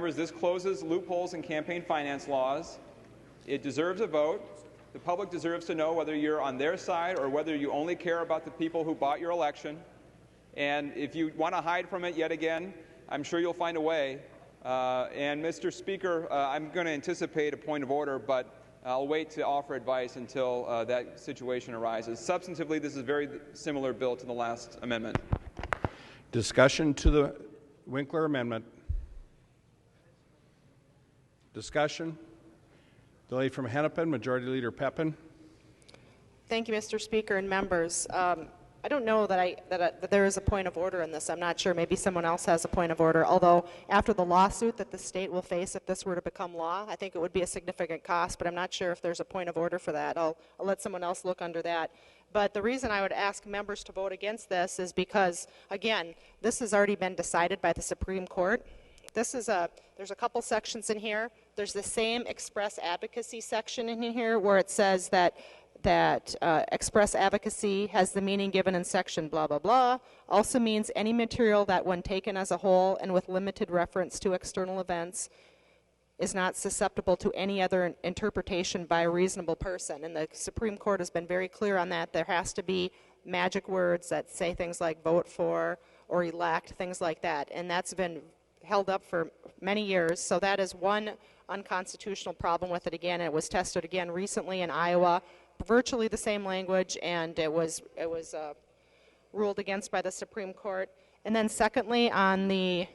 Members, this closes loopholes in campaign finance laws. It deserves a vote. The public deserves to know whether you're on their side or whether you only care about the people who bought your election. And if you want to hide from it yet again, I'm sure you'll find a way. And Mr. Speaker, I'm going to anticipate a point of order, but I'll wait to offer advice until that situation arises. Substantively, this is a very similar bill to the last amendment. Discussion to the Winkler amendment. Discussion. The lady from Hennepin, Majority Leader Pepin. Thank you, Mr. Speaker and members. I don't know that there is a point of order in this. I'm not sure. Maybe someone else has a point of order. Although after the lawsuit that the state will face if this were to become law, I think it would be a significant cost, but I'm not sure if there's a point of order for that. I'll let someone else look under that. But the reason I would ask members to vote against this is because, again, this has already been decided by the Supreme Court. There's a couple sections in here. There's the same express advocacy section in here where it says that express advocacy has the meaning given in section blah, blah, blah, also means any material that when taken as a whole and with limited reference to external events is not susceptible to any other interpretation by a reasonable person. And the Supreme Court has been very clear on that. There has to be magic words that say things like vote for or elect, things like that. And that's been held up for many years. So that is one unconstitutional problem with it. Again, it was tested again recently in Iowa. Virtually the same language, and it was ruled against by the Supreme Court. And then secondly, on the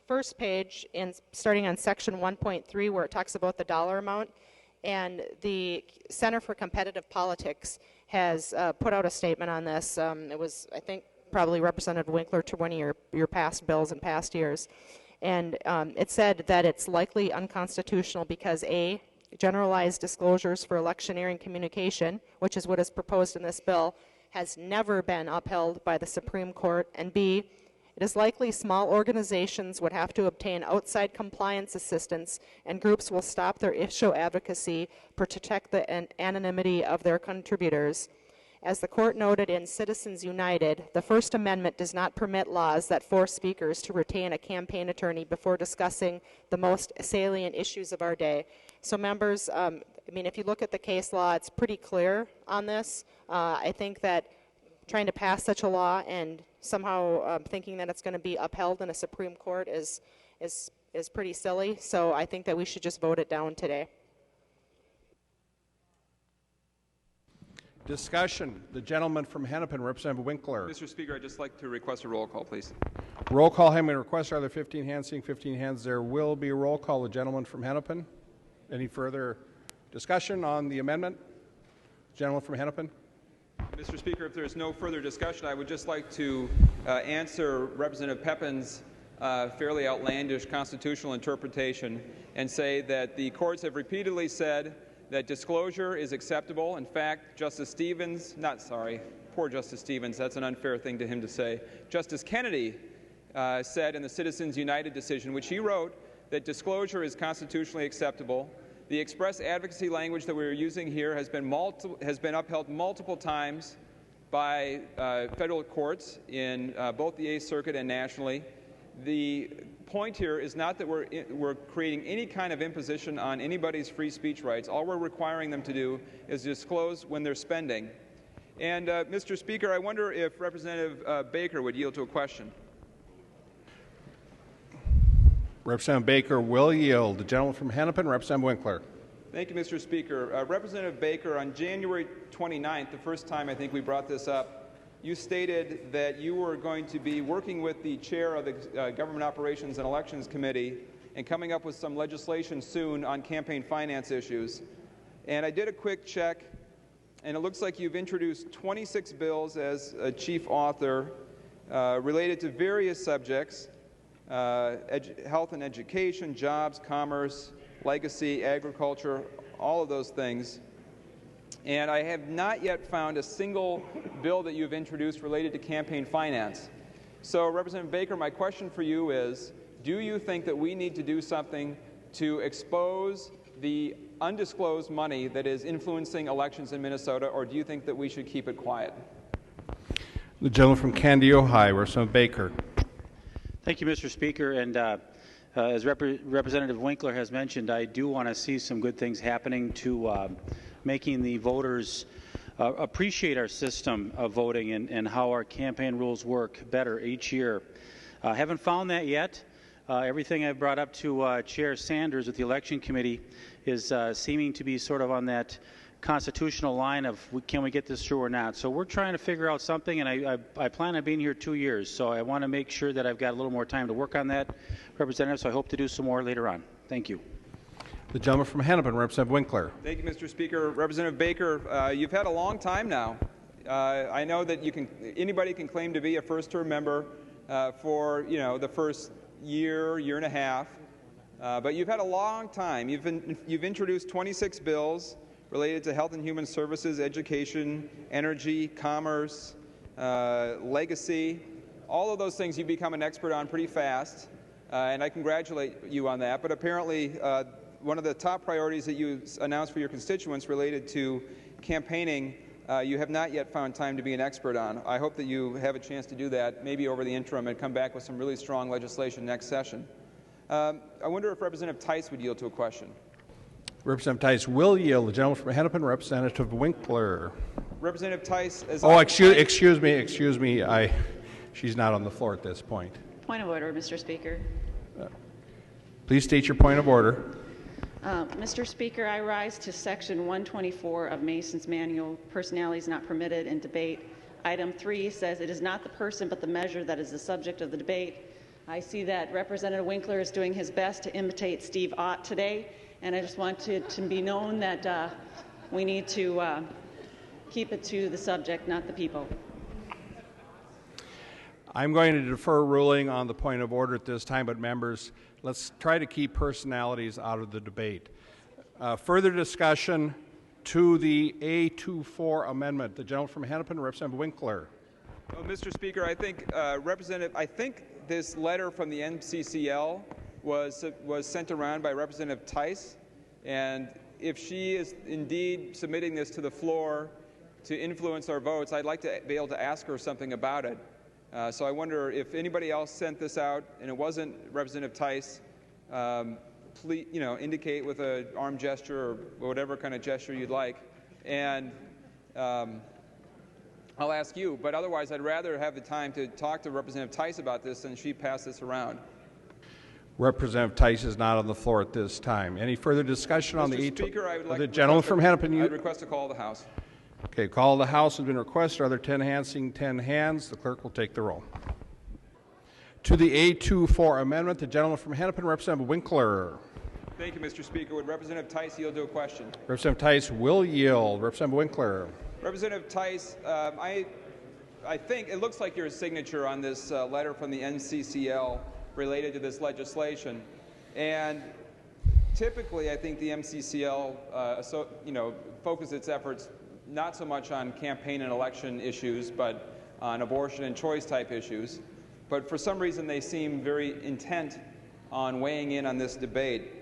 first page, starting on section 1.3, where it talks about the dollar amount, and the Center for Competitive Politics has put out a statement on this. It was, I think, probably Representative Winkler to one of your past bills in past years. And it said that it's likely unconstitutional because A, generalized disclosures for electioneering communication, which is what is proposed in this bill, has never been upheld by the Supreme Court, and B, it is likely small organizations would have to obtain outside compliance assistance and groups will stop their issue advocacy to protect the anonymity of their contributors. As the court noted in Citizens United, the First Amendment does not permit laws that force speakers to retain a campaign attorney before discussing the most salient issues of our day. So members, I mean, if you look at the case law, it's pretty clear on this. I think that trying to pass such a law and somehow thinking that it's going to be upheld in a Supreme Court is pretty silly. So I think that we should just vote it down today. Discussion. The gentleman from Hennepin, Representative Winkler. Mr. Speaker, I'd just like to request a roll call, please. Roll call. Having been requested, are there 15 hands? Seeing 15 hands, there will be a roll call. The gentleman from Hennepin. Any further discussion on the amendment? Gentleman from Hennepin. Mr. Speaker, if there's no further discussion, I would just like to answer Representative Pepin's fairly outlandish constitutional interpretation and say that the courts have repeatedly said that disclosure is acceptable. In fact, Justice Stevens, poor Justice Stevens, that's an unfair thing to him to say. Justice Kennedy said in the Citizens United decision, which he wrote, that disclosure is constitutionally acceptable. The express advocacy language that we're using here has been upheld multiple times by federal courts in both the Eighth Circuit and nationally. The point here is not that we're creating any kind of imposition on anybody's free speech rights. All we're requiring them to do is disclose when they're spending. And Mr. Speaker, I wonder if Representative Baker would yield to a question. Representative Baker will yield. The gentleman from Hennepin, Representative Winkler. Thank you, Mr. Speaker. Representative Baker, on January 29th, the first time I think we brought this up, you stated that you were going to be working with the chair of the Government Operations and Elections Committee and coming up with some legislation soon on campaign finance issues. And I did a quick check, and it looks like you've introduced 26 bills as a chief author related to various subjects. Health and education, jobs, commerce, legacy, agriculture, all of those things. And I have not yet found a single bill that you've introduced related to campaign finance. So, Representative Baker, my question for you is, do you think that we need to do something to expose the undisclosed money that is influencing elections in Minnesota, or do you think that we should keep it quiet? The gentleman from Candy, Ohio, Representative Baker. Thank you, Mr. Speaker. And As Representative Winkler has mentioned, I do want to see some good things happening to making the voters appreciate our system of voting and how our campaign rules work better each year. Haven't found that yet. Everything I've brought up to Chair Sanders with the Election Committee is seeming to be sort of on that constitutional line of can we get this through or not. So we're trying to figure out something, and I plan on being here 2 years, so I want to make sure that I've got a little more time to work on that, Representative, so I hope to do some more later on. Thank you. The gentleman from Hennepin, Representative Winkler. Thank you, Mr. Speaker. Representative Baker, you've had a long time now. I know that anybody can claim to be a first-term member for the first year and a half, but you've had a long time. You've introduced 26 bills related to health and human services, education, energy, commerce, legacy. All of those things you become an expert on pretty fast, and I congratulate you on that. But apparently, one of the top priorities that you announced for your constituents related to campaigning, you have not yet found time to be an expert on. I hope that you have a chance to do that, maybe over the interim, and come back with some really strong legislation next session. I wonder if Representative Tice would yield to a question. Representative Tice will yield. The gentleman from Hennepin, Representative Winkler. Representative Tice, as excuse me. She's not on the floor at this point. Point of order, Mr. Speaker. Please state your point of order. Mr. Speaker, I rise to Section 124 of Mason's Manual, personalities not permitted in debate. Item 3 says it is not the person but the measure that is the subject of the debate. I see that Representative Winkler is doing his best to imitate Steve Ott today, and I just want to be known that we need to keep it to the subject, not the people. I'm going to defer ruling on the point of order at this time, but members, let's try to keep personalities out of the debate. Further discussion to the A24 amendment. The gentleman from Hennepin, Representative Winkler. Well, Mr. Speaker, I think this letter from the MCCL was sent around by Representative Tice, and if she is indeed submitting this to the floor to influence our votes, I'd like to be able to ask her something about it. So I wonder if anybody else sent this out and it wasn't Representative Tice, please, indicate with an arm gesture or whatever kind of gesture you'd like, and I'll ask you. But otherwise, I'd rather have the time to talk to Representative Tice about this than she pass this around. Representative Tice is not on the floor at this time. Any further discussion on the Mr. Speaker, I would like the gentleman from Hennepin? I'd request a call of the House. Okay, call of the House has been requested. Are there 10 hands? Seeing 10 hands, the clerk will take the roll. To the A24 amendment, the gentleman from Hennepin, Representative Winkler. Thank you, Mr. Speaker. Would Representative Tice yield to a question? Representative Tice will yield. Representative Winkler. Representative Tice, I think it looks like your signature on this letter from the NCCL related to this legislation, and typically I think the MCCL focuses its efforts not so much on campaign and election issues, but on abortion and choice type issues. But for some reason they seem very intent on weighing in on this debate.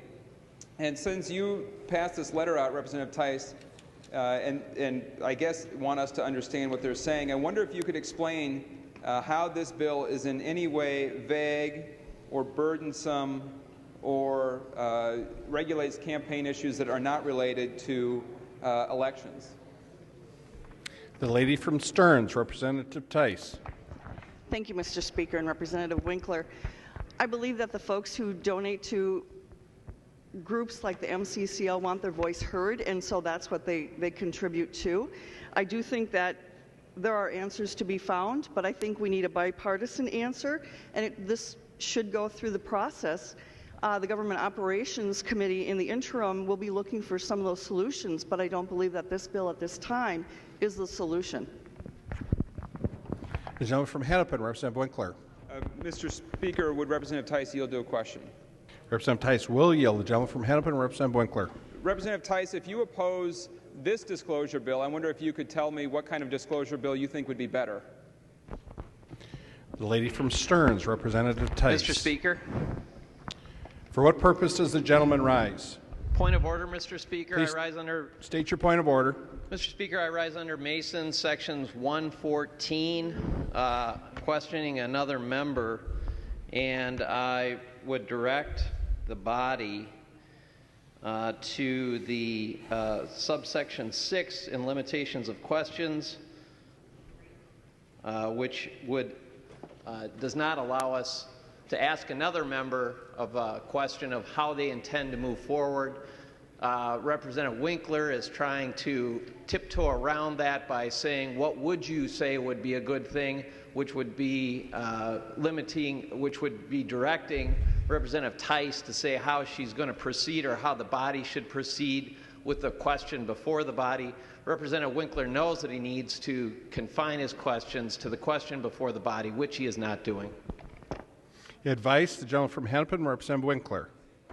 And since you passed this letter out, Representative Tice, and I guess want us to understand what they're saying, I wonder if you could explain how this bill is in any way vague or burdensome or regulates campaign issues that are not related to elections. The lady from Stearns, Representative Tice. Thank you, Mr. Speaker, and Representative Winkler. I believe that the folks who donate to groups like the MCCL want their voice heard, and so that's what they contribute to. I do think that there are answers to be found, but I think we need a bipartisan answer, and this should go through the process. The Government Operations Committee in the interim will be looking for some of those solutions, but I don't believe that this bill at this time is the solution. The gentleman from Hennepin, Representative Winkler. Mr. Speaker, would Representative Tice yield to a question? Representative Tice will yield. The gentleman from Hennepin, Representative Winkler. Representative Tice, if you oppose this disclosure bill, I wonder if you could tell me what kind of disclosure bill you think would be better. The lady from Stearns, Representative Tice. Mr. Speaker. For what purpose does the gentleman rise? Point of order, Mr. Speaker. Please I rise under. State your point of order. Mr. Speaker, I rise under Mason sections 114, questioning another member, and I would direct the body to the subsection 6 in limitations of questions, which would does not allow us to ask another member of a question of how they intend to move forward. Representative Winkler is trying to tiptoe around that by saying, what would you say would be a good thing, which would be which would be directing Representative Tice to say how she's going to proceed or how the body should proceed with the question before the body. Representative Winkler knows that he needs to confine his questions to the question before the body, which he is not doing. Advice, the gentleman from Hennepin, Representative Winkler.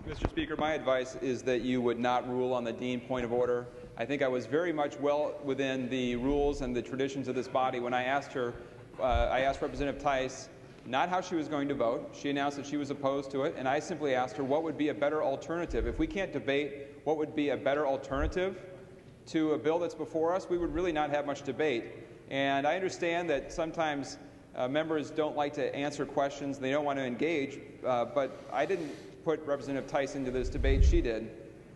Mr. Speaker, my advice is that you would not rule on the Dean point of order. I think I was very much well within the rules and the traditions of this body when I asked her, I asked Representative Tice not how she was going to vote. She announced that she was opposed to it, and I simply asked her what would be a better alternative. If we can't debate what would be a better alternative to a bill that's before us, we would really not have much debate. And I understand that sometimes members don't like to answer questions, they don't want to engage, but I didn't put Representative Tice into this debate, she did.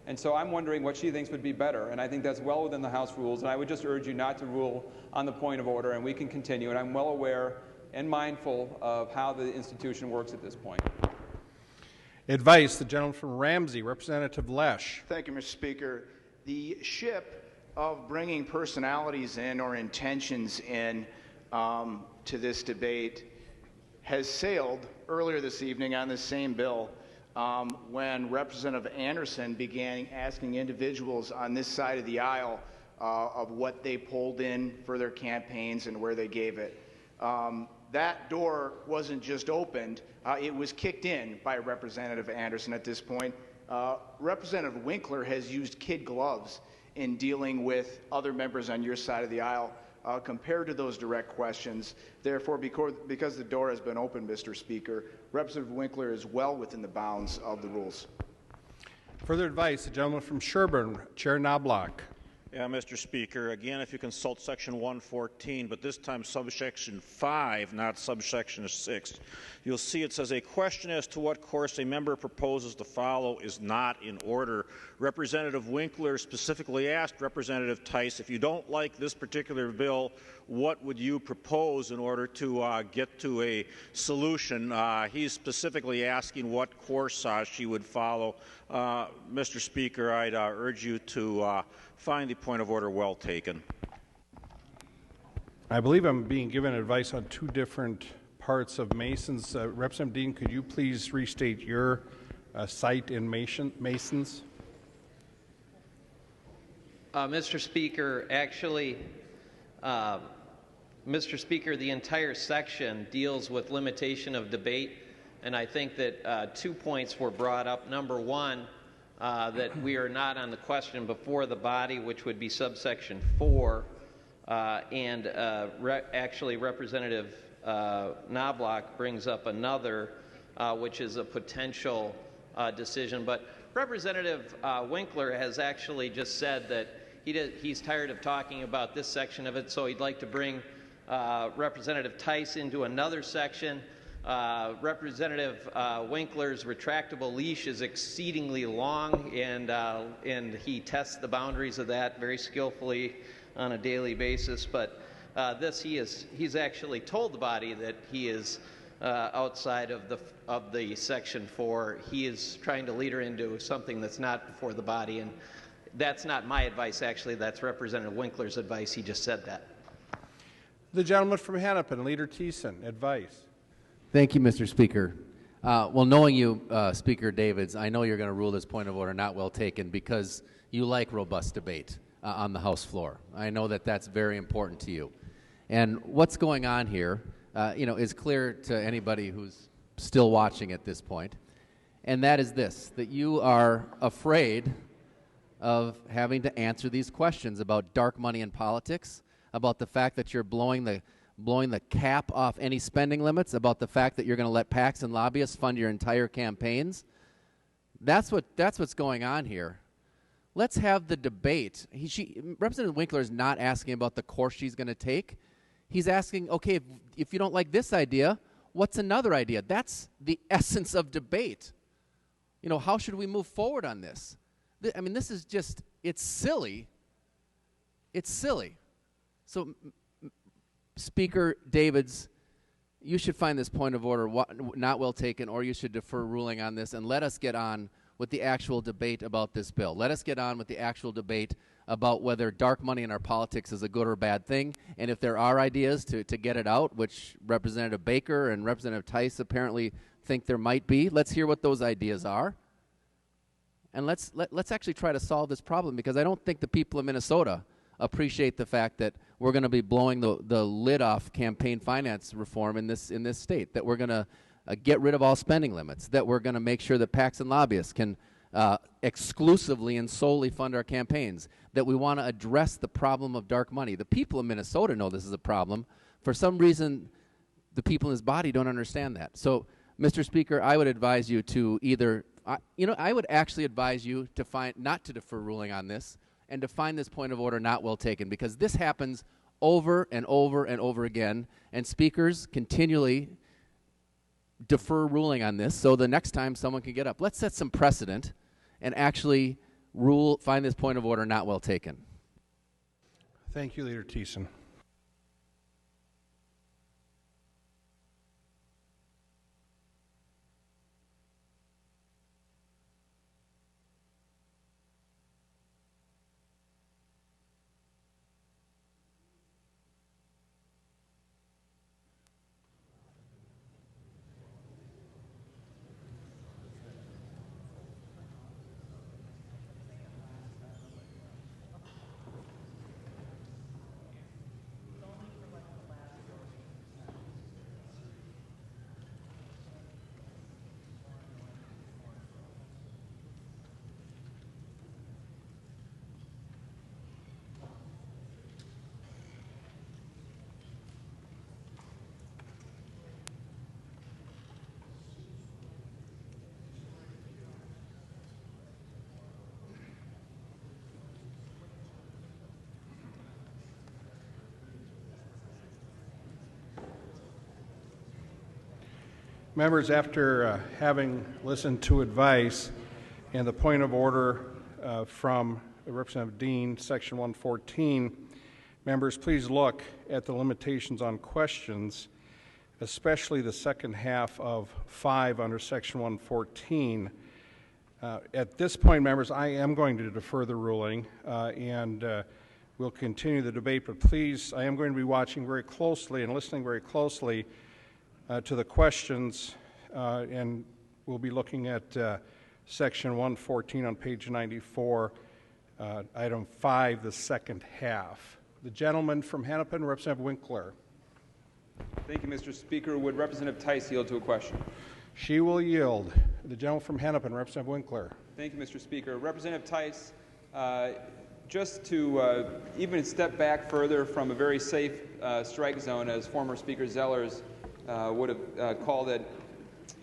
And so I'm wondering what she thinks would be better, and I think that's well within the House rules, and I would just urge you not to rule on the point of order, and we can continue. And I'm well aware and mindful of how the institution works at this point. Advice, the gentleman from Ramsey, Representative Lesh. Thank you, Mr. Speaker. The ship of bringing personalities in or intentions in to this debate has sailed earlier this evening on this same bill when Representative Anderson began asking individuals on this side of the aisle of what they pulled in for their campaigns and where they gave it. That door wasn't just opened, it was kicked in by Representative Anderson at this point. Representative Winkler has used kid gloves in dealing with other members on your side of the aisle compared to those direct questions. Therefore, because the door has been opened, Mr. Speaker, Representative Winkler is well within the bounds of the rules. Further advice, the gentleman from Sherburne, Chair Knobloch. Yeah, Mr. Speaker, again, if you consult Section 114, but this time subsection 5, not subsection 6, you'll see it says a question as to what course a member proposes to follow is not in order. Representative Winkler specifically asked Representative Tice, if you don't like this particular bill, what would you propose in order to get to a solution? He's specifically asking what course she would follow. Mr. Speaker, I'd urge you to find the point of order well taken. I believe I'm being given advice on two different parts of Masons. Representative Dean, could you please restate your site in Masons? Mr. Speaker, actually, Mr. Speaker, the entire section deals with limitation of debate, and I think that 2 points were brought up. Number one, that we are not on the question before the body, which would be subsection 4, and actually Representative Knobloch brings up another, which is a potential decision. But Representative Winkler has actually just said that he's tired of talking about this section of it, so he'd like to bring Representative Tice into another section. Representative Winkler's retractable leash is exceedingly long, and he tests the boundaries of that very skillfully on a daily basis. But he's actually told the body that he is outside of the section 4. He is trying to lead her into something that's not before the body, and that's not my advice. Actually, that's Representative Winkler's advice. He just said that. The gentleman from Hennepin, Leader Thiessen, advice. Thank you, Mr. Speaker. Well, knowing you, Speaker Davids, I know you're going to rule this point of order not well taken because you like robust debate on the House floor. I know that that's very important to you. And what's going on here, is clear to anybody who's still watching at this point, and that is this, that you are afraid of having to answer these questions about dark money in politics, about the fact that you're blowing the cap off any spending limits, about the fact that you're going to let PACs and lobbyists fund your entire campaigns. That's what's going on here. Let's have the debate. Representative Winkler is not asking about the course she's going to take. He's asking, okay, if you don't like this idea, What's another idea? That's the essence of debate. You know, how should we move forward on this? I mean, this is just, it's silly. It's silly. So, Speaker Davids, you should find this point of order not well taken, or you should defer ruling on this and let us get on with the actual debate about this bill. Let us get on with the actual debate about whether dark money in our politics is a good or bad thing, and if there are ideas to get it out, which Representative Baker and Representative Tice apparently think there might be, let's hear what those ideas are. And let's actually try to solve this problem, because I don't think the people of Minnesota appreciate the fact that we're going to be blowing the lid off campaign finance reform in this state, that we're going to get rid of all spending limits, that we're going to make sure that PACs and lobbyists can exclusively and solely fund our campaigns, that we want to address the problem of dark money. The people of Minnesota know this is a problem. For some reason, the people in this body don't understand that. So, Mr. Speaker, I would advise you to either, I would actually advise you to not to defer ruling on this, and to find this point of order not well taken, because this happens over and over and over again, and speakers continually defer ruling on this, so the next time someone can get up. Let's set some precedent and actually find this point of order not well taken. Thank you, Leader Thiessen. Members, after having listened to advice and the point of order from Representative Dean, Section 114, members, please look at the limitations on questions, especially the second half of 5 under Section 114. At this point, members, I am going to defer the ruling and we'll continue the debate, but please, I am going to be watching very closely and listening very closely to the questions, and we'll be looking at Section 114 on page 94, Item 5, the second half. The gentleman from Hennepin, Representative Winkler. Thank you, Mr. Speaker. Would Representative Tice yield to a question? She will yield. The gentleman from Hennepin, Representative Winkler. Thank you, Mr. Speaker. Representative Tice, just to even step back further from a very safe strike zone, as former Speaker Zellers would have called it,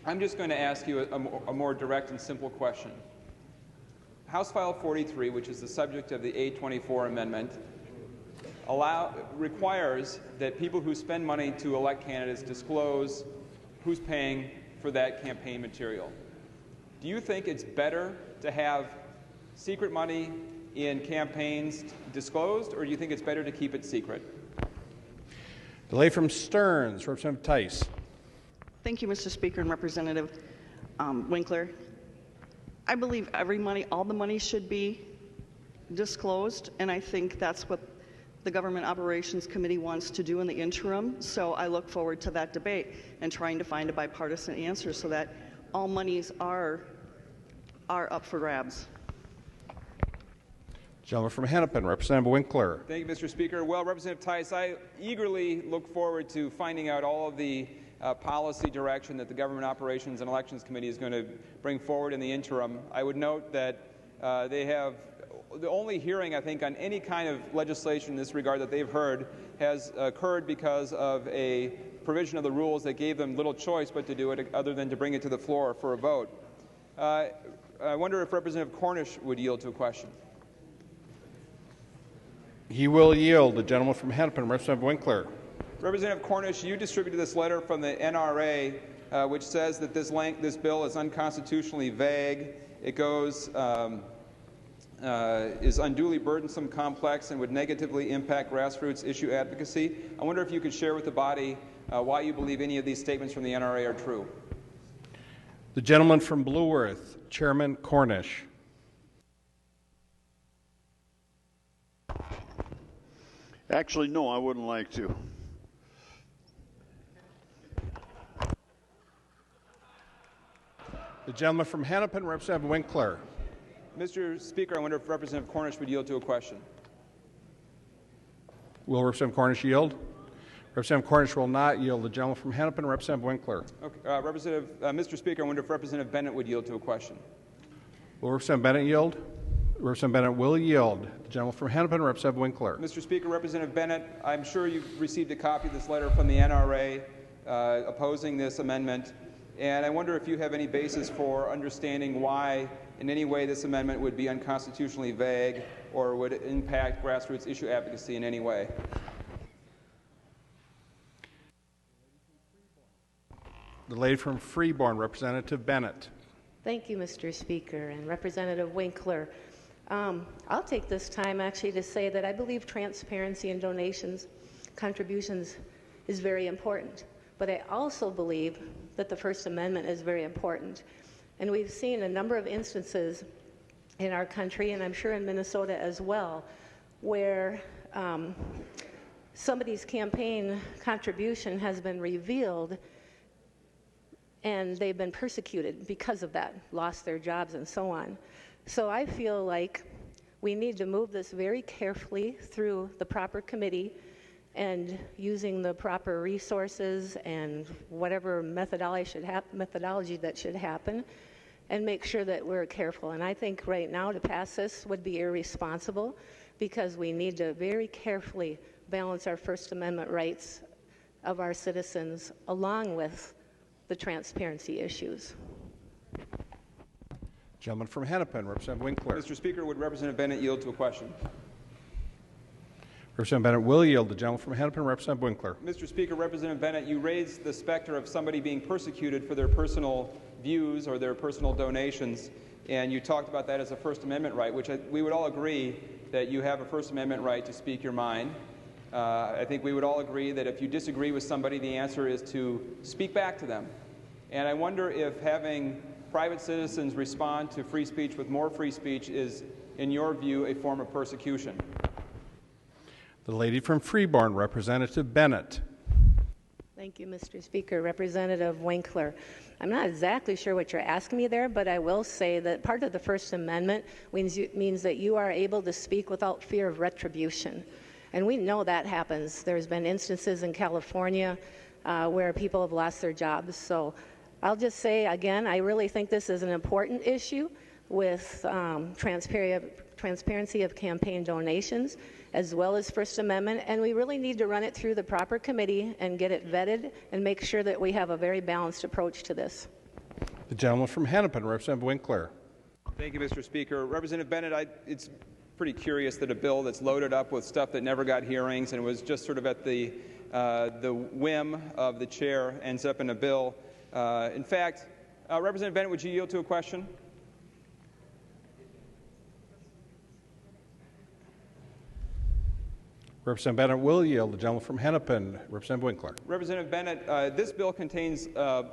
I'm just going to ask you a more direct and simple question. House File 43, which is the subject of the A24 amendment, requires that people who spend money to elect candidates disclose who's paying for that campaign material. Do you think it's better to have secret money in campaigns disclosed, or do you think it's better to keep it secret? Delay from Stearns, Representative Tice. Thank you, Mr. Speaker and Representative Winkler. I believe all the money should be disclosed, and I think that's what the Government Operations Committee wants to do in the interim. So I look forward to that debate and trying to find a bipartisan answer so that all monies are up for grabs. Gentleman from Hennepin, Representative Winkler. Thank you, Mr. Speaker. Well, Representative Tice, I eagerly look forward to finding out all of the policy direction that the Government Operations and Elections Committee is going to bring forward in the interim. I would note that they have the only hearing, I think, on any kind of legislation in this regard that they've heard has occurred because of a provision of the rules that gave them little choice but to do it other than to bring it to the floor for a vote. I wonder if Representative Cornish would yield to a question. He will yield. The gentleman from Hennepin, Representative Winkler. Representative Cornish, you distributed this letter from the NRA, which says that this bill is unconstitutionally vague. It goes is unduly burdensome, complex, and would negatively impact grassroots issue advocacy. I wonder if you could share with the body why you believe any of these statements from the NRA are true. The gentleman from Blue Earth, Chairman Cornish. Actually, no, I wouldn't like to. The gentleman from Hennepin, Representative Winkler. Mr. Speaker, I wonder if Representative Cornish would yield to a question. Will Representative Cornish yield? Representative Cornish will not yield. The gentleman from Hennepin, Representative Winkler. Okay, Mr. Speaker, I wonder if Representative Bennett would yield to a question. Will Representative Bennett yield? Representative Bennett will yield. The gentleman from Hennepin, Representative Winkler. Mr. Speaker, Representative Bennett, I'm sure you've received a copy of this letter from the NRA opposing this amendment, and I wonder if you have any basis for understanding why in any way this amendment would be unconstitutionally vague or would impact grassroots issue advocacy in any way. The lady from Freeborn, Representative Bennett. Thank you, Mr. Speaker, and Representative Winkler. I'll take this time actually to say that I believe transparency in donations, contributions is very important, but I also believe that the First Amendment is very important. And we've seen a number of instances in our country, and I'm sure in Minnesota as well, where somebody's campaign contribution has been revealed and they've been persecuted because of that, lost their jobs and so on. So I feel like we need to move this very carefully through the proper committee and using the proper resources and whatever methodology that should happen, and make sure that we're careful. And I think right now to pass this would be irresponsible because we need to very carefully balance our First Amendment rights of our citizens along with the transparency issues. Gentleman from Hennepin, Representative Winkler. Mr. Speaker, would Representative Bennett yield to a question? Representative Bennett will yield. The gentleman from Hennepin, Representative Winkler. Mr. Speaker, Representative Bennett, you raised the specter of somebody being persecuted for their personal views or their personal donations, and you talked about that as a First Amendment right, which we would all agree that you have a First Amendment right to speak your mind. I think we would all agree that if you disagree with somebody, the answer is to speak back to them. And I wonder if having private citizens respond to free speech with more free speech is, in your view, a form of persecution. The lady from Freeborn, Representative Bennett. Thank you, Mr. Speaker. Representative Winkler. I'm not exactly sure what you're asking me there, but I will say that part of the First Amendment means that you are able to speak without fear of retribution. And we know that happens. There's been instances in California where people have lost their jobs. So I'll just say, again, I really think this is an important issue with transparency of campaign donations as well as First Amendment, and we really need to run it through the proper committee and get it vetted and make sure that we have a very balanced approach to this. The gentleman from Hennepin, Representative Winkler. Thank you, Mr. Speaker. Representative Bennett, it's pretty curious that a bill that's loaded up with stuff that never got hearings and was just sort of at the whim of the chair ends up in a bill. In fact, Representative Bennett, would you yield to a question? Representative Bennett will yield. The gentleman from Hennepin, Representative Winkler. Representative Bennett, this bill contains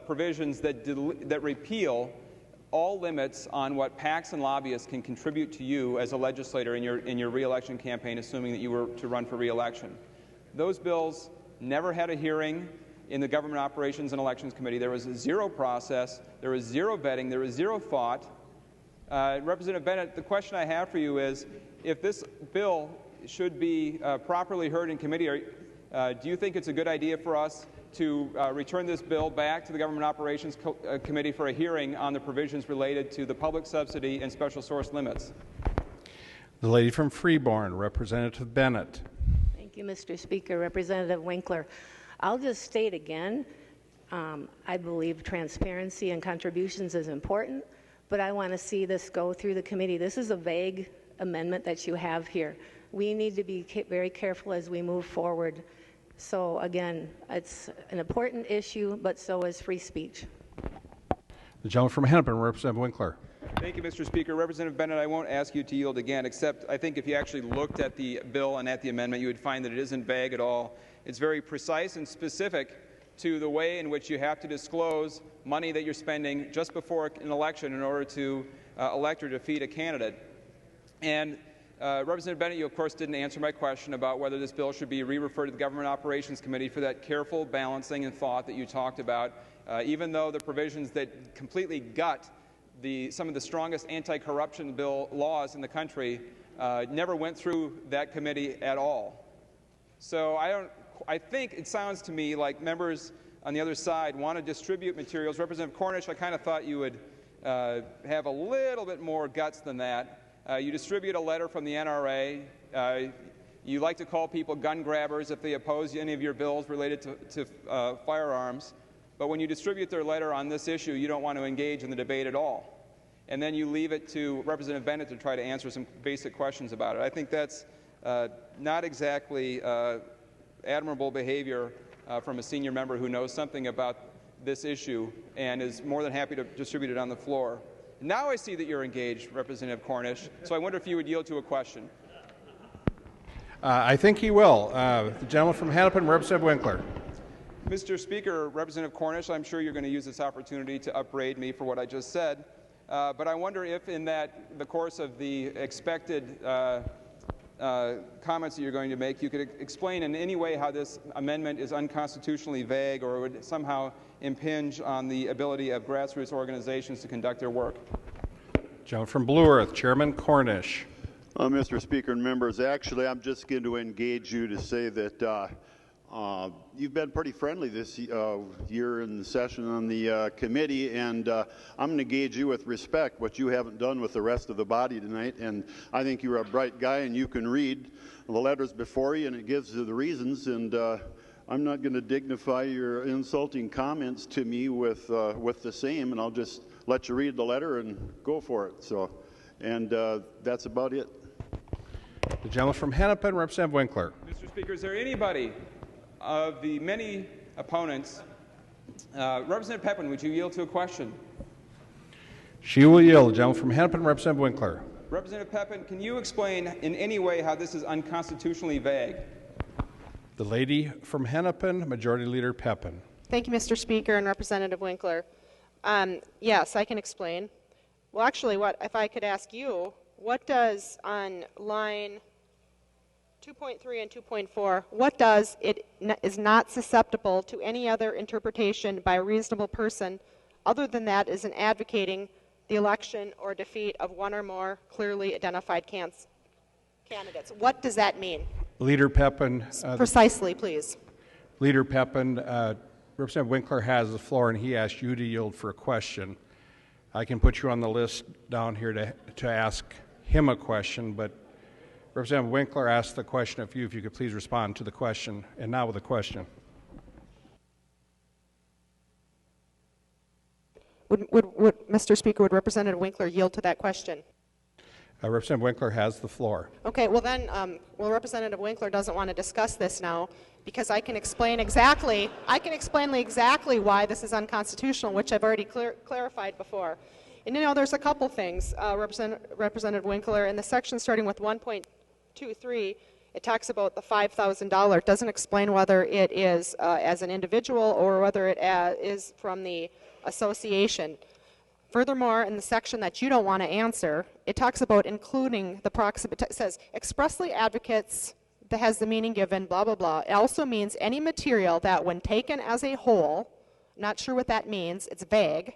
provisions that repeal all limits on what PACs and lobbyists can contribute to you as a legislator in your re-election campaign, assuming that you were to run for re-election. Those bills never had a hearing in the Government Operations and Elections Committee. There was zero process, there was zero vetting, there was zero thought. Representative Bennett, the question I have for you is, if this bill should be properly heard in committee, do you think it's a good idea for us to return this bill back to the Government Operations Committee for a hearing on the provisions related to the public subsidy and special source limits? The lady from Freeborn, Representative Bennett. Thank you, Mr. Speaker. Representative Winkler. I'll just state again, I believe transparency and contributions is important, but I want to see this go through the committee. This is a vague amendment that you have here. We need to be very careful as we move forward So again, it's an important issue, but so is free speech. The gentleman from Hennepin, Representative Winkler. Thank you, Mr. Speaker. Representative Bennett, I won't ask you to yield again, except I think if you actually looked at the bill and at the amendment, you would find that it isn't vague at all. It's very precise and specific to the way in which you have to disclose money that you're spending just before an election in order to elect or defeat a candidate. And Representative Bennett, you of course didn't answer my question about whether this bill should be re-referred to the Government Operations Committee for that careful balancing and thought that you talked about, even though the provisions that completely gut some of the strongest anti-corruption bill laws in the country never went through that committee at all. So I think it sounds to me like members on the other side want to distribute materials. Representative Cornish, I kind of thought you would have a little bit more guts than that. You distribute a letter from the NRA. You like to call people gun grabbers if they oppose any of your bills related to firearms. But when you distribute their letter on this issue, you don't want to engage in the debate at all. And then you leave it to Representative Bennett to try to answer some basic questions about it. I think that's not exactly admirable behavior from a senior member who knows something about this issue and is more than happy to distribute it on the floor. Now I see that you're engaged, Representative Cornish, so I wonder if you would yield to a question. I think he will. The gentleman from Hennepin, Representative Winkler. Mr. Speaker, Representative Cornish, I'm sure you're going to use this opportunity to upbraid me for what I just said, but I wonder if in the course of the expected comments that you're going to make, you could explain in any way how this amendment is unconstitutionally vague or would somehow impinge on the ability of grassroots organizations to conduct their work. Gentleman from Blue Earth, Chairman Cornish. Mr. Speaker and members, actually, I'm just going to engage you to say that you've been pretty friendly this year in the session on the committee, and I'm going to engage you with respect, what you haven't done with the rest of the body tonight. And I think you're a bright guy, and you can read the letters before you, and it gives you the reasons. And I'm not going to dignify your insulting comments to me with the same, and I'll just let you read the letter and go for it. So, and that's about it. The gentleman from Hennepin, Representative Winkler. Mr. Speaker, is there anybody of the many opponents, Representative Pepin, would you yield to a question? She will yield. The gentleman from Hennepin, Representative Winkler. Representative Pepin, can you explain in any way how this is unconstitutionally vague? The lady from Hennepin, Majority Leader Pepin. Thank you, Mr. Speaker and Representative Winkler. Yes, I can explain. Well, actually, if I could ask you, what does on line 2.3 and 2.4, what does it is not susceptible to any other interpretation by a reasonable person other than that is in advocating the election or defeat of one or more clearly identified candidates? What does that mean? Leader Pepin. Precisely, please. Leader Pepin, Representative Winkler has the floor, and he asked you to yield for a question. I can put you on the list down here to ask him a question, but Representative Winkler asked the question of you, if you could please respond to the question. And now with a question. Mr. Speaker, would Representative Winkler yield to that question? Representative Winkler has the floor. Okay, well then, Representative Winkler doesn't want to discuss this now because I can explain exactly why this is unconstitutional, which I've already clarified before. And there's a couple things, Representative Winkler, in the section starting with 1.23, it talks about the $5,000. It doesn't explain whether it is as an individual or whether it is from the association. Furthermore, in the section that you don't want to answer, it talks about including the proximate. It says expressly advocates, that has the meaning given, blah, blah, blah. It also means any material that when taken as a whole, not sure what that means, it's vague,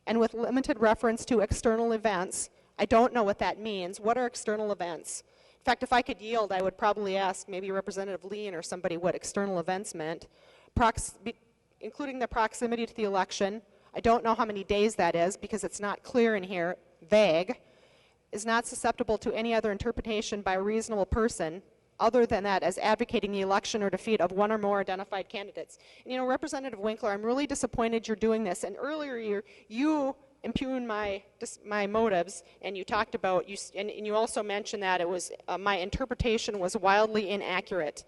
and with limited reference to external events. I don't know what that means. What are external events? In fact, if I could yield, I would probably ask maybe Representative Lean or somebody what external events meant, including the proximity to the election. I don't know how many days that is because it's not clear in here, vague, is not susceptible to any other interpretation by a reasonable person other than that as advocating the election or defeat of one or more identified candidates. And, Representative Winkler, I'm really disappointed you're doing this. And earlier you impugned my motives, and you talked about, and you also mentioned that it was my interpretation was wildly inaccurate.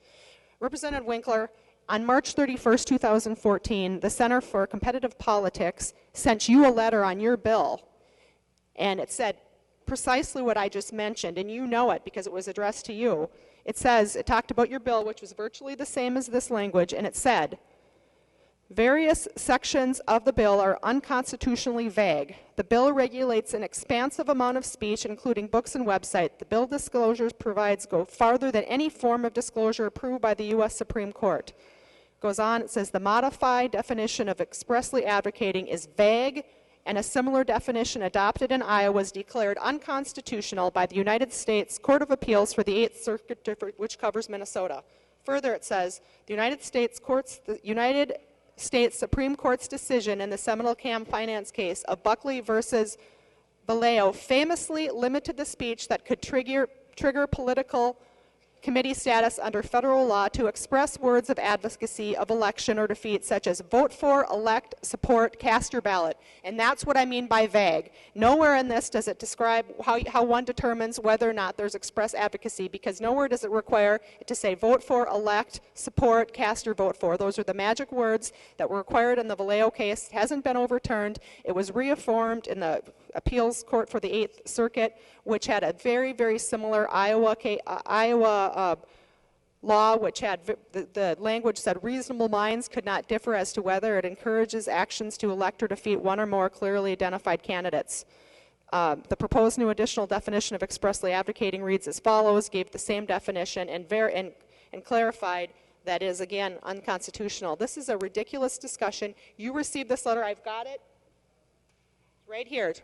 Representative Winkler, On March 31st, 2014, the Center for Competitive Politics sent you a letter on your bill, and it said precisely what I just mentioned, and you know it because it was addressed to you. It talked about your bill, which was virtually the same as this language, and it said, various sections of the bill are unconstitutionally vague. The bill regulates an expansive amount of speech, including books and websites. The bill disclosures provides go farther than any form of disclosure approved by the U.S. Supreme Court. Goes on, it says the modified definition of expressly advocating is vague, and a similar definition adopted in Iowa was declared unconstitutional by the United States Court of Appeals for the 8th Circuit District, which covers Minnesota. Further, it says the United States Supreme Court's decision in the seminal Cam Finance case of Buckley versus Vallejo famously limited the speech that could trigger political committee status under federal law to express words of advocacy of election or defeat, such as vote for, elect, support, cast your ballot. And that's what I mean by vague. Nowhere in this does it describe how one determines whether or not there's express advocacy, because nowhere does it require it to say vote for, elect, support, cast or vote for. Those are the magic words that were required in the Vallejo case. It hasn't been overturned. It was reaffirmed in the appeals court for the 8th Circuit, which had a very, very similar Iowa law, which had the language said reasonable minds could not differ as to whether it encourages actions to elect or defeat one or more clearly identified candidates. The proposed new additional definition of expressly advocating reads as follows, gave the same definition and clarified that is, again, unconstitutional. This is a ridiculous discussion. You received this letter. I've got it right here,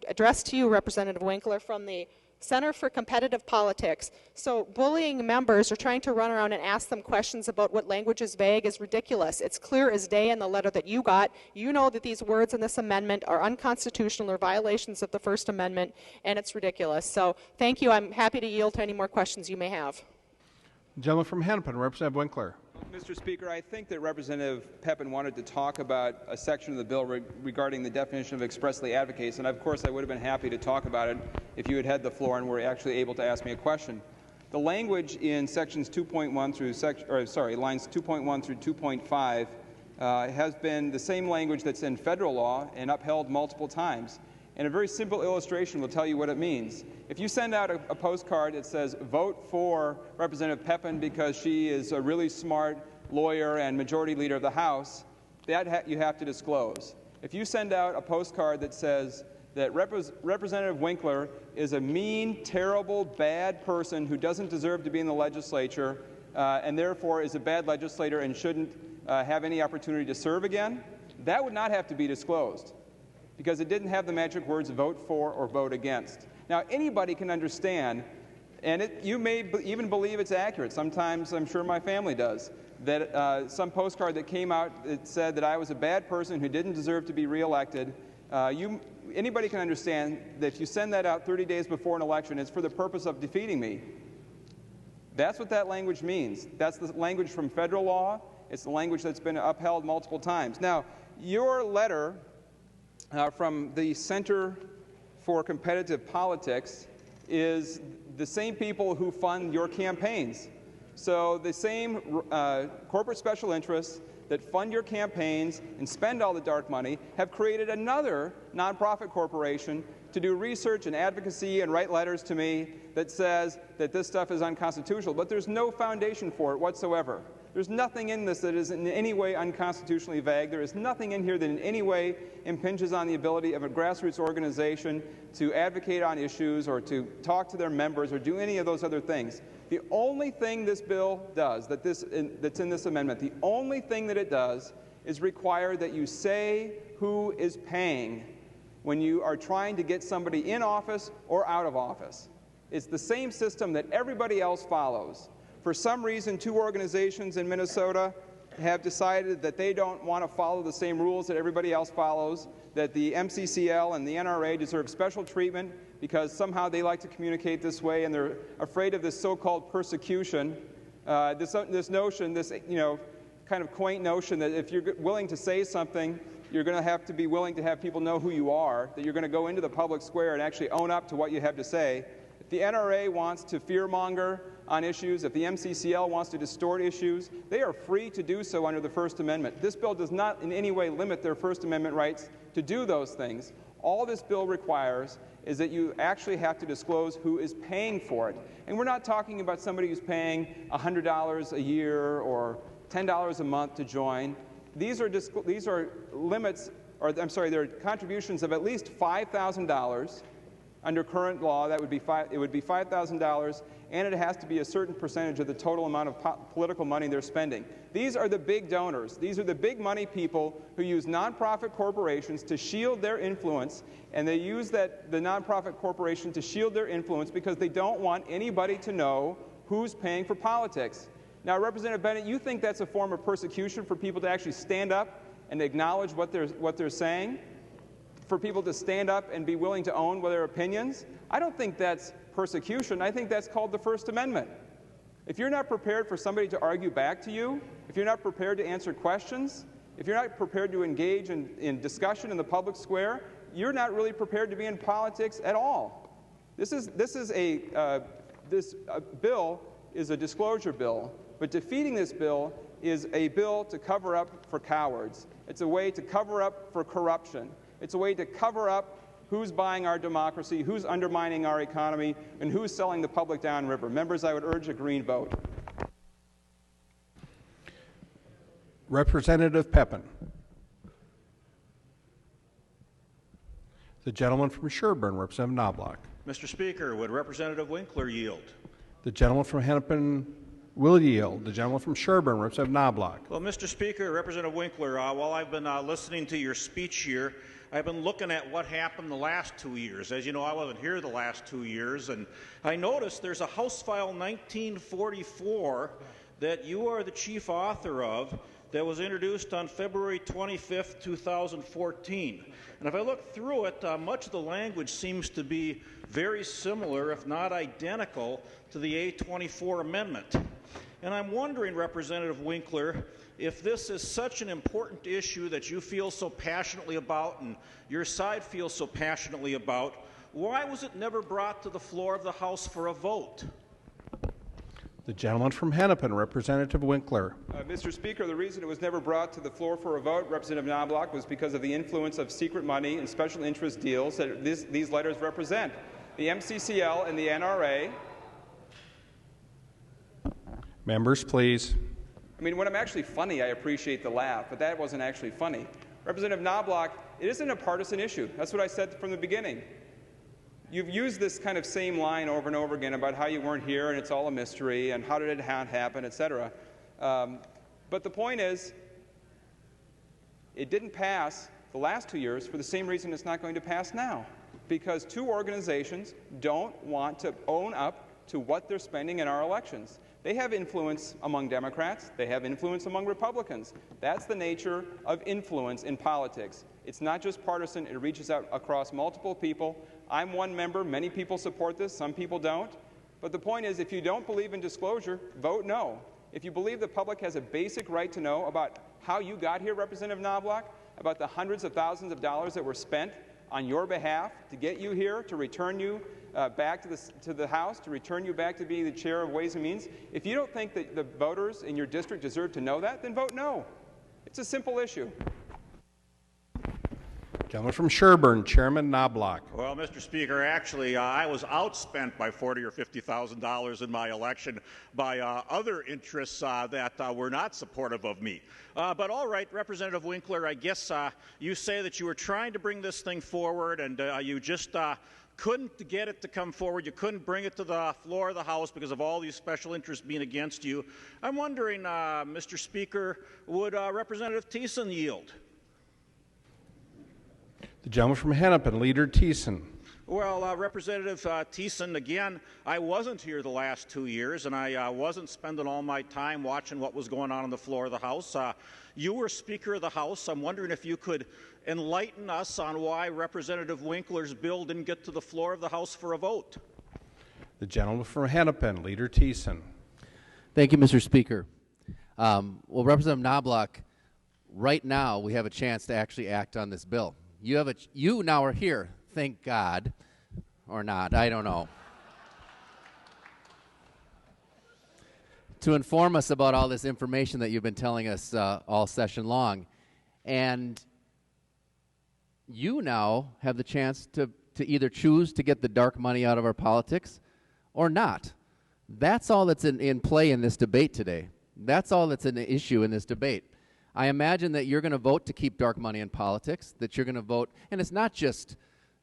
addressed to you, Representative Winkler, from the Center for Competitive Politics. So bullying members or trying to run around and ask them questions about what language is vague is ridiculous. It's clear as day in the letter that you got. You know that these words in this amendment are unconstitutional or violations of the First Amendment, and it's ridiculous. So thank you. I'm happy to yield to any more questions you may have. Gentleman from Hennepin, Representative Winkler. Mr. Speaker, I think that Representative Pepin wanted to talk about a section of the bill regarding the definition of expressly advocates, and of course I would have been happy to talk about it if you had the floor and were actually able to ask me a question. The language in sections 2.1 through lines 2.1 through 2.5 has been the same language that's in federal law and upheld multiple times. And a very simple illustration will tell you what it means. If you send out a postcard that says, vote for Representative Pepin because she is a really smart lawyer and majority leader of the House, that you have to disclose. If you send out a postcard that says that Representative Winkler is a mean, terrible, bad person who doesn't deserve to be in the legislature and therefore is a bad legislator and shouldn't have any opportunity to serve again, that would not have to be disclosed, because it didn't have the magic words vote for or vote against. Now, anybody can understand, and you may even believe it's accurate. Sometimes, I'm sure my family does, that some postcard that came out that said that I was a bad person who didn't deserve to be reelected. Anybody can understand that if you send that out 30 days before an election, it's for the purpose of defeating me. That's what that language means. That's the language from federal law. It's the language that's been upheld multiple times. Now, your letter from the Center for Competitive Politics is the same people who fund your campaigns. So the same corporate special interests that fund your campaigns and spend all the dark money have created another nonprofit corporation to do research and advocacy and write letters to me that says that this stuff is unconstitutional, but there's no foundation for it whatsoever. There's nothing in this that is in any way unconstitutionally vague. There is nothing in here that in any way impinges on the ability of a grassroots organization to advocate on issues or to talk to their members or do any of those other things. The only thing this bill does, that's in this amendment, the only thing that it does is require that you say who is paying when you are trying to get somebody in office or out of office. It's the same system that everybody else follows. For some reason, two organizations in Minnesota have decided that they don't want to follow the same rules that everybody else follows, that the MCCL and the NRA deserve special treatment because somehow they like to communicate this way and they're afraid of this so-called persecution, this notion, this kind of quaint notion that if you're willing to say something, you're going to have to be willing to have people know who you are, that you're going to go into the public square and actually own up to what you have to say. If the NRA wants to fearmonger on issues, if the MCCL wants to distort issues, they are free to do so under the First Amendment. This bill does not in any way limit their First Amendment rights to do those things. All this bill requires is that you actually have to disclose who is paying for it. And we're not talking about somebody who's paying $100 a year or $10 a month to join. These are limits, or I'm sorry, there are contributions of at least $5,000. Under current law, it would be $5,000, and it has to be a certain percentage of the total amount of political money they're spending. These are the big donors. These are the big money people who use nonprofit corporations to shield their influence, and they use the nonprofit corporation to shield their influence because they don't want anybody to know who's paying for politics. Now, Representative Bennett, you think that's a form of persecution for people to actually stand up and acknowledge what they're saying? For people to stand up and be willing to own their opinions? I don't think that's persecution. I think that's called the First Amendment. If you're not prepared for somebody to argue back to you, if you're not prepared to answer questions, if you're not prepared to engage in discussion in the public square, you're not really prepared to be in politics at all. This bill is a disclosure bill, but defeating this bill is a bill to cover up for cowards. It's a way to cover up for corruption. It's a way to cover up who's buying our democracy, who's undermining our economy, and who's selling the public downriver. Members, I would urge a green vote. Representative Pepin. The gentleman from Sherburne, Representative Knobloch. Mr. Speaker, would Representative Winkler yield? The gentleman from Hennepin will yield. The gentleman from Sherburne, Representative Knobloch. Well, Mr. Speaker, Representative Winkler, while I've been listening to your speech here, I've been looking at what happened the last 2 years. As you know, I wasn't here the last 2 years, and I noticed there's a House File 1944 that you are the chief author of that was introduced on February 25th, 2014. And if I look through it, much of the language seems to be very similar, if not identical, to the A24 amendment. And I'm wondering, Representative Winkler, if this is such an important issue that you feel so passionately about and your side feels so passionately about, why was it never brought to the floor of the House for a vote? The gentleman from Hennepin, Representative Winkler. Mr. Speaker, the reason it was never brought to the floor for a vote, Representative Knobloch, was because of the influence of secret money and special interest deals that these letters represent. The MCCL and the NRA. Members, please. I mean, when I'm actually funny, I appreciate the laugh, but that wasn't actually funny. Representative Knobloch, it isn't a partisan issue. That's what I said from the beginning. You've used this kind of same line over and over again about how you weren't here and it's all a mystery and how did it happen, etc. But the point is, it didn't pass the last 2 years for the same reason it's not going to pass now. Because two organizations don't want to own up to what they're spending in our elections. They have influence among Democrats. They have influence among Republicans. That's the nature of influence in politics. It's not just partisan. It reaches out across multiple people. I'm one member. Many people support this. Some people don't. But the point is, if you don't believe in disclosure, vote no. If you believe the public has a basic right to know about how you got here, Representative Knobloch, about the hundreds of thousands of dollars that were spent on your behalf to get you here, to return you back to the House, to return you back to being the chair of Ways and Means. If you don't think that the voters in your district deserve to know that, then vote no. It's a simple issue. Gentleman from Sherburne, Chairman Knobloch. Well, Mr. Speaker, actually, I was outspent by $40,000 or $50,000 in my election by other interests that were not supportive of me. But all right, Representative Winkler, I guess you say that you were trying to bring this thing forward and you just couldn't get it to come forward. You couldn't bring it to the floor of the House because of all these special interests being against you. I'm wondering, Mr. Speaker, would Representative Thiessen yield? The gentleman from Hennepin, Leader Thiessen. Well, Representative Thiessen, again, I wasn't here the last 2 years, and I wasn't spending all my time watching what was going on the floor of the House. You were Speaker of the House. I'm wondering if you could enlighten us on why Representative Winkler's bill didn't get to the floor of the House for a vote. The gentleman from Hennepin, Leader Thiessen. Thank you, Mr. Speaker. Well, Representative Knobloch, right now we have a chance to actually act on this bill. You now are here, thank God, or not, I don't know. to inform us about all this information that you've been telling us all session long. And you now have the chance to either choose to get the dark money out of our politics or not. That's all that's in play in this debate today. That's all that's an issue in this debate. I imagine that you're going to vote to keep dark money in politics, that you're going to vote, and it's not just,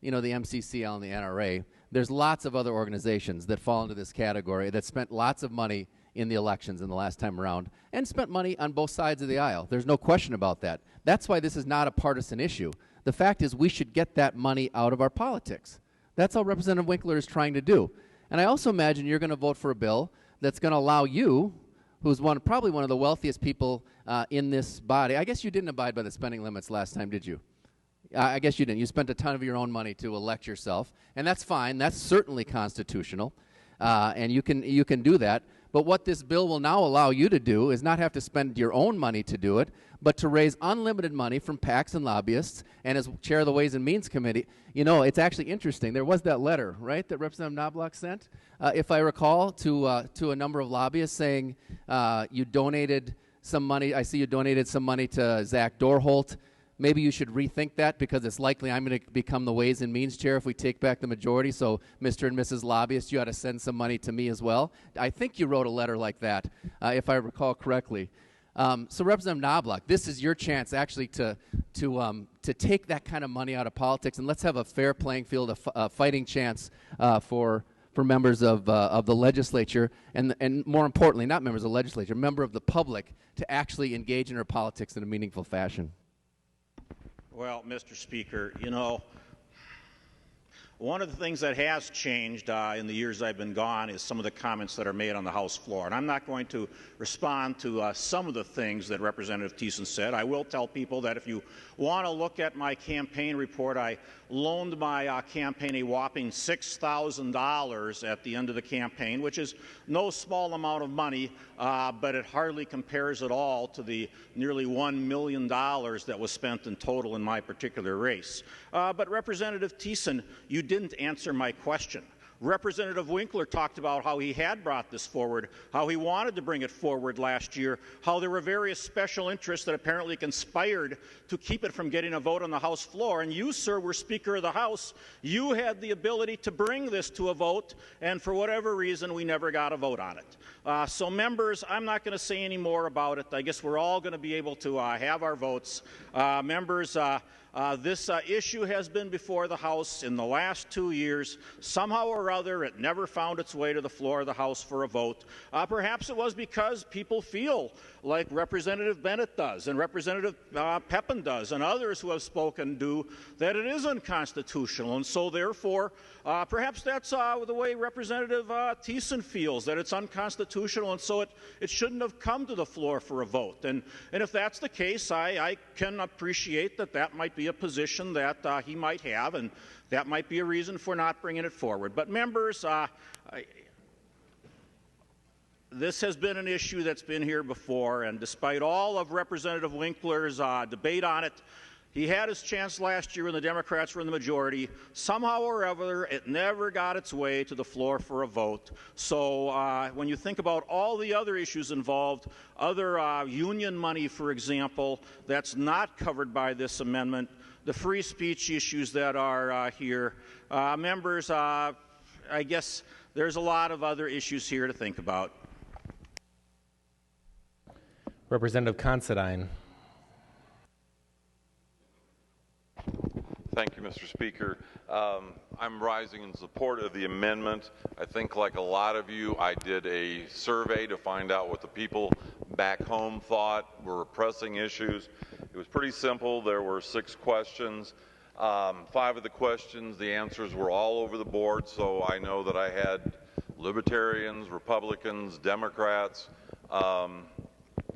the MCCL and the NRA. There's lots of other organizations that fall into this category that spent lots of money in the elections in the last time around and spent money on both sides of the aisle. There's no question about that. That's why this is not a partisan issue. The fact is we should get that money out of our politics. That's all Representative Winkler is trying to do. And I also imagine you're going to vote for a bill that's going to allow you, who's probably one of the wealthiest people in this body. I guess you didn't abide by the spending limits last time, did you? I guess you didn't. You spent a ton of your own money to elect yourself, and that's fine. That's certainly constitutional, and you can do that. But what this bill will now allow you to do is not have to spend your own money to do it, but to raise unlimited money from PACs and lobbyists. And as chair of the Ways and Means Committee, it's actually interesting. There was that letter, right, that Representative Knobloch sent, if I recall, to a number of lobbyists saying you donated some money. I see you donated some money to Zach Dorholt. Maybe you should rethink that because it's likely I'm going to become the Ways and Means Chair if we take back the majority. So, Mr. and Mrs. Lobbyists, you ought to send some money to me as well. I think you wrote a letter like that, if I recall correctly. So, Representative Knobloch, this is your chance actually to take that kind of money out of politics, and let's have a fair playing field, a fighting chance for members of the legislature, and more importantly, not members of the legislature, member of the public, to actually engage in our politics in a meaningful fashion. Well, Mr. Speaker, one of the things that has changed in the years I've been gone is some of the comments that are made on the House floor. And I'm not going to respond to some of the things that Representative Thiessen said. I will tell people that if you want to look at my campaign report, I loaned my campaign a whopping $6,000 at the end of the campaign, which is no small amount of money, but it hardly compares at all to the nearly $1 million that was spent in total in my particular race. But Representative Thiessen, you didn't answer my question. Representative Winkler talked about how he had brought this forward, how he wanted to bring it forward last year, how there were various special interests that apparently conspired to keep it from getting a vote on the House floor. And you, sir, were Speaker of the House. You had the ability to bring this to a vote, and for whatever reason, we never got a vote on it. So, members, I'm not going to say any more about it. I guess we're all going to be able to have our votes. Members, this issue has been before the House in the last 2 years. Somehow or other, it never found its way to the floor of the House for a vote. Perhaps it was because people feel like Representative Bennett does and Representative Pepin does and others who have spoken do, that it is unconstitutional. And so, therefore, perhaps that's the way Representative Thiessen feels, that it's unconstitutional, and so it shouldn't have come to the floor for a vote. And if that's the case, I can appreciate that might be a position that he might have, and that might be a reason for not bringing it forward. But members, this has been an issue that's been here before, and despite all of Representative Winkler's debate on it, he had his chance last year when the Democrats were in the majority. Somehow or other, it never got its way to the floor for a vote. So when you think about all the other issues involved, other union money, for example, that's not covered by this amendment, the free speech issues that are here, members, I guess there's a lot of other issues here to think about. Representative Considine. Thank you, Mr. Speaker. I'm rising in support of the amendment. I think, like a lot of you, I did a survey to find out what the people back home thought were pressing issues. It was pretty simple. There were 6 questions. 5 of the questions, the answers were all over the board, so I know that I had Libertarians, Republicans, Democrats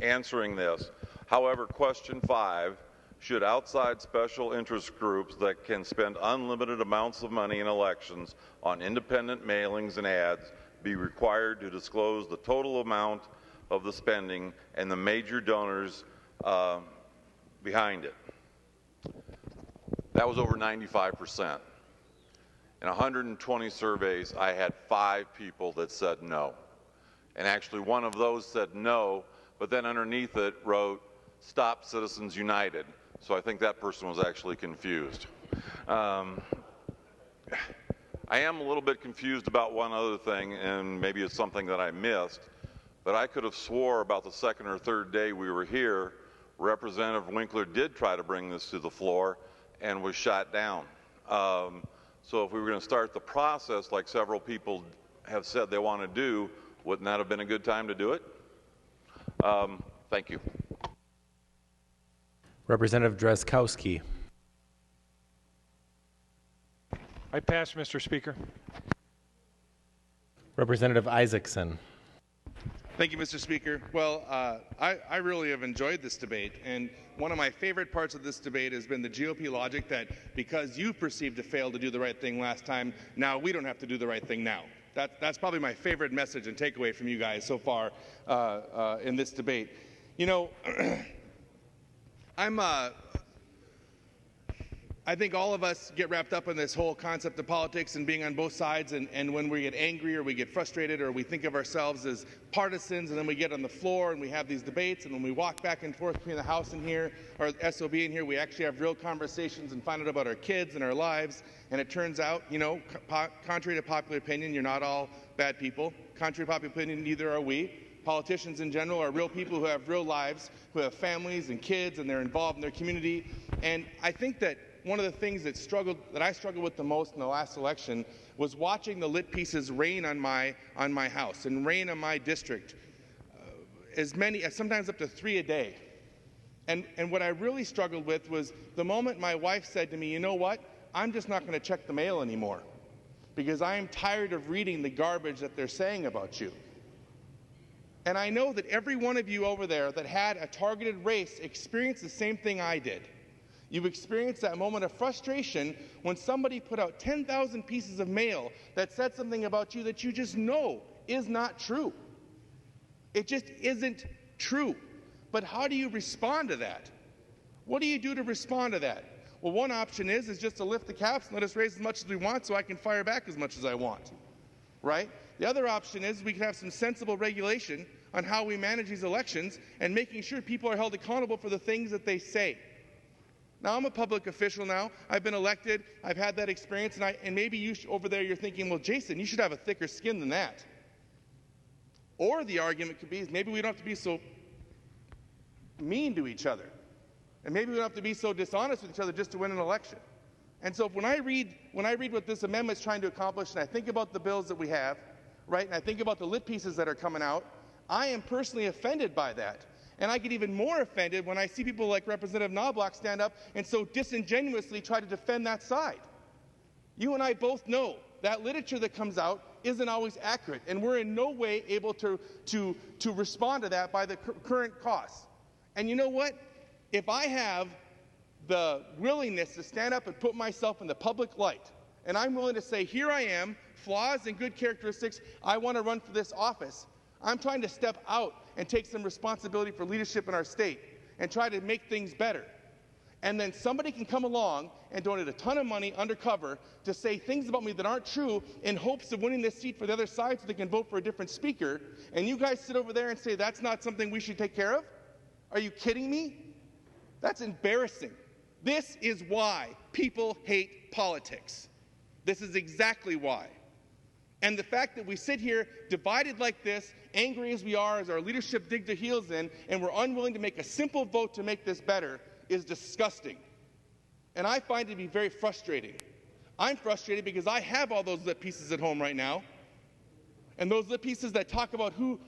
answering this. However, question 5, should outside special interest groups that can spend unlimited amounts of money in elections on independent mailings and ads be required to disclose the total amount of the spending and the major donors behind it? That was over 95%. In 120 surveys, I had 5 people that said no. and actually one of those said no, but then underneath it wrote, "Stop Citizens United." So I think that person was actually confused. I am a little bit confused about one other thing, and maybe it's something that I missed, but I could have swore about the second or third day we were here, Representative Winkler did try to bring this to the floor and was shot down. So if we were going to start the process like several people have said they want to do, wouldn't that have been a good time to do it? Thank you. Representative Drazkowski. I pass, Mr. Speaker. Representative Isaacson. Thank you, Mr. Speaker. Well, I really have enjoyed this debate, and one of my favorite parts of this debate has been the GOP logic that because you perceived to fail to do the right thing last time, now we don't have to do the right thing now. That's probably my favorite message and takeaway from you guys so far in this debate. You know, I think all of us get wrapped up in this whole concept of politics and being on both sides, and when we get angry or we get frustrated or we think of ourselves as partisans, and then we get on the floor and we have these debates, and when we walk back and forth between the House and here, or SOB in here, we actually have real conversations and find out about our kids and our lives, and it turns out, you know, contrary to popular opinion, you're not all bad people. Contrary to popular opinion, neither are we. Politicians in general are real people who have real lives, who have families and kids, and they're involved in their community, and I think that one of the things that I struggled with the most in the last election was watching the lit pieces rain on my house and rain on my district, sometimes up to 3 a day. And what I really struggled with was the moment my wife said to me, "You know what? I'm just not going to check the mail anymore because I am tired of reading the garbage that they're saying about you." And I know that every one of you over there that had a targeted race experienced the same thing I did. You've experienced that moment of frustration when somebody put out 10,000 pieces of mail that said something about you that you just know is not true. It just isn't true. But how do you respond to that? What do you do to respond to that? Well, one option is just to lift the caps and let us raise as much as we want so I can fire back as much as I want, right? The other option is we can have some sensible regulation on how we manage these elections and making sure people are held accountable for the things that they say. Now, I'm a public official now. I've been elected. I've had that experience. And maybe you over there you're thinking, well, Jason, you should have a thicker skin than that. Or the argument could be maybe we don't have to be so mean to each other. And maybe we don't have to be so dishonest with each other just to win an election. And so when I read what this amendment is trying to accomplish, and I think about the bills that we have, right, and I think about the lit pieces that are coming out, I am personally offended by that. And I get even more offended when I see people like Representative Knobloch stand up and so disingenuously try to defend that side. You and I both know that literature that comes out isn't always accurate, and we're in no way able to respond to that by the current costs. And you know what? If I have the willingness to stand up and put myself in the public light, and I'm willing to say, here I am, flaws and good characteristics, I want to run for this office, I'm trying to step out and take some responsibility for leadership in our state and try to make things better. And then somebody can come along and donate a ton of money undercover to say things about me that aren't true in hopes of winning this seat for the other side so they can vote for a different speaker. And you guys sit over there and say that's not something we should take care of? Are you kidding me? That's embarrassing. This is why people hate politics. This is exactly why. And the fact that we sit here divided like this, angry as we are as our leadership dig their heels in, and we're unwilling to make a simple vote to make this better is disgusting. And I find it to be very frustrating. I'm frustrated because I have all those lit pieces at home right now. And those lit pieces that talk about who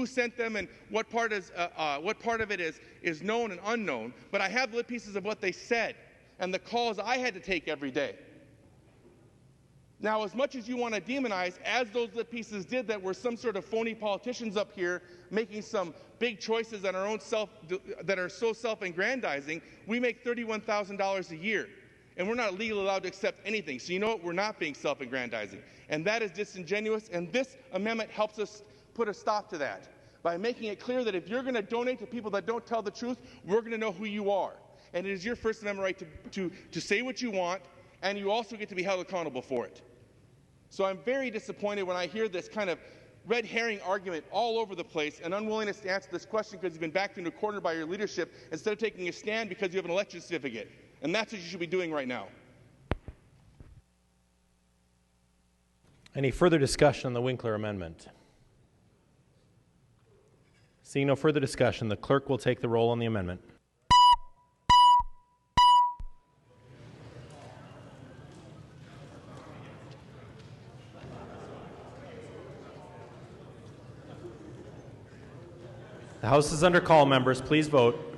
sent them and what part of it is known and unknown. But I have lit pieces of what they said and the calls I had to take every day. Now, as much as you want to demonize, as those lit pieces did that were some sort of phony politicians up here making some big choices on our own that are so self-aggrandizing, we make $31,000 a year. And we're not legally allowed to accept anything. So you know what? We're not being self-aggrandizing. And that is disingenuous. And this amendment helps us put a stop to that by making it clear that if you're going to donate to people that don't tell the truth, we're going to know who you are. And it is your First Amendment right to say what you want, and you also get to be held accountable for it. So I'm very disappointed when I hear this kind of red herring argument all over the place and unwillingness to answer this question because you've been backed into a corner by your leadership instead of taking a stand because you have an election certificate. And that's what you should be doing right now. Any further discussion on the Winkler amendment? Seeing no further discussion, the clerk will take the roll on the amendment. The House is under call, members. Please vote.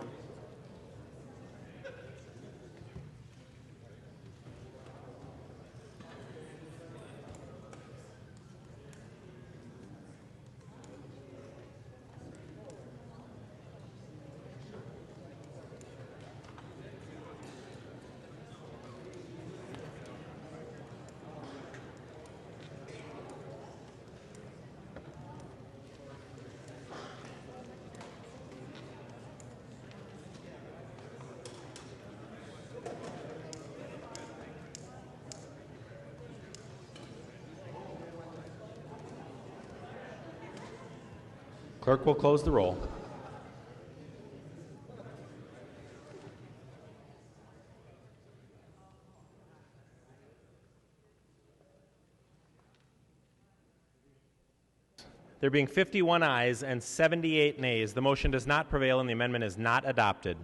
Clerk will close the roll. There being 51 ayes and 78 nays, the motion does not prevail and the amendment is not adopted.